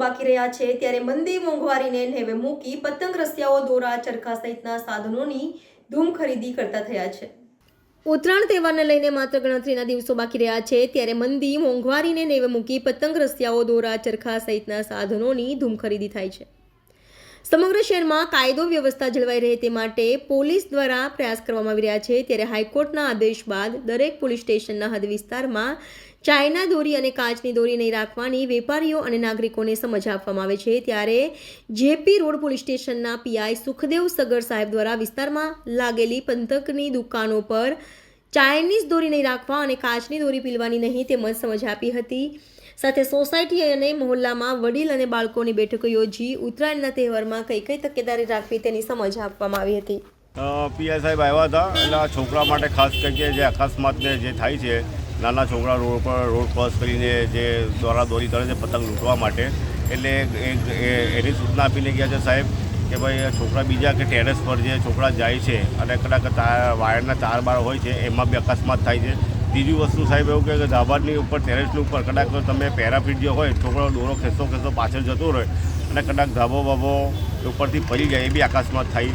બાકી રહ્યા છે ત્યારે મંદી મોંઘવારીને નેવે મૂકી પતંગ રસિયાઓ દોરા ચરખા સહિતના સાધનોની ધૂમ ખરીદી કરતા થયા છે। ઉત્તરાયણ તહેવારને લઈને માત્ર ગણતરીના દિવસો બાકી રહ્યા છે ત્યારે મંદી મોંઘવારીને નેવે મૂકી પતંગ રસિયાઓ દોરા ચરખા સહિતના સાધનોની ધૂમ ખરીદી થાય છે। સમગ્ર શહેરમાં કાયદો વ્યવસ્થા જળવાઈ રહે તે માટે પોલીસ દ્વારા પ્રયાસ કરવામાં આવી રહ્યા છે ત્યારે હાઈકોર્ટના આદેશ બાદ દરેક પોલીસ સ્ટેશનના હદ વિસ્તારમાં ચાઇના દોરી અને કાચની દોરી નહીં રાખવાની વેપારીઓ અને નાગરિકોને સમજ આપવામાં આવે છે। ત્યારે જેપી રોડ પોલીસ સ્ટેશનના પીઆઈ સુખદેવ સગર સાહેબ દ્વારા વિસ્તારમાં લાગેલી પતંગની દુકાનો પર ચાઇનીઝ દોરી નહીં રાખવા અને કાચની દોરી પીલવાની નહીં તેમજ સમજ આપી હતી। સાથે સોસાયટી અને મહોલ્લામાં વડીલ અને બાળકોની બેઠકો યોજી ઉત્તરાયણના તહેવારમાં કઈ કઈ તકેદારી રાખવી તેની સમજ આપવામાં આવી હતી। પીઆઈ સાહેબ આવ્યા હતા એટલે છોકરા માટે ખાસ કરીને જે અકસ્માતને જે થાય છે, નાના છોકરા રોડ ક્રોસ કરીને જે દોરી કરે છે પતંગ લૂંટવા માટે, એટલે એની સૂચના આપીને ગયા છે સાહેબ કે ભાઈ છોકરા બીજા કે ટેરેસ પર જે છોકરા જાય છે અને કદાચ વાયરના તાર બાર હોય છે એમાં બી અકસ્માત થાય છે। ત્રીજી વસ્તુ સાહેબ એવું કે ધાબાની ઉપર ટેરેસની ઉપર કદાચ તમે પેરાફીટ જે હોય છોકરો દોરો ખેંચતો પાછળ જતો રહે અને કદાચ ધાબો બાબો ઉપરથી પડી જાય એ બી અકસ્માત થઈ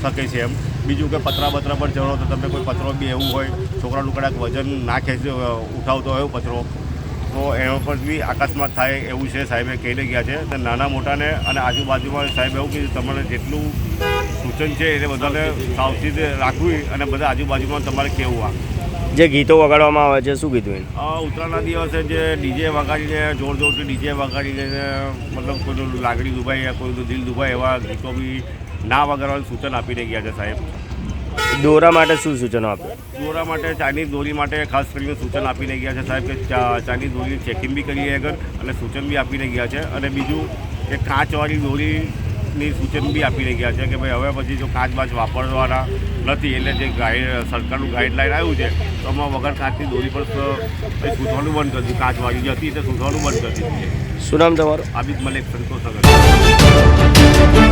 શકે છે। એમ બીજું કે પતરા પર ચડો તો તમે કોઈ પતરો બી એવું હોય છોકરાનું કદાચ વજન ના ઉઠાવતો હોય પતરો તો એના પર બી અકસ્માત થાય એવું છે સાહેબે કહીને ગયા છે। તો નાના મોટાને અને આજુબાજુમાં સાહેબ એવું કીધું તમારે જેટલું સૂચન છે એને બધાને સાવચેત રાખવી અને બધા આજુબાજુમાં તમારે કહેવું। જે ગીતો વગાડવામાં આવે છે શું કીધું? ઉત્તરાયણના દિવસે જે ડીજે વગાડીને જોરથી ડીજે વગાડીને મતલબ કોઈનું લાગણી દુભાય કોઈનું દિલ દુભાય એવા ગીતો બી ના વગાડવાનું સૂચન આપીને ગયા છે સાહેબ। દોરા માટે શું સૂચનો આપ્યા? દોરા માટે ચાઇનીઝ દોરી માટે ખાસ કરીને સૂચન આપીને ગયા છે સાહેબ કે ચાઇનીઝ દોરીની ચેકિંગ બી કરીએ આગળ અને સૂચન બી આપીને ગયા છે। અને બીજું કે કાચવાળી દોરીની સૂચન બી આપીને ગયા છે કે ભાઈ હવે પછી જો કાચ વાપરવાના નથી એટલે જે સરકારનું ગાઈડલાઈન આવ્યું છે તો આમાં વગર કાચની દોરી પર સૂચવાનું બંધ કર્યું, કાચવાળી જે હતી તે સૂચવાનું બંધ કરી દીધું છે। શું નામ તમારું? આબિદ મલિક, સંતોષ નગર।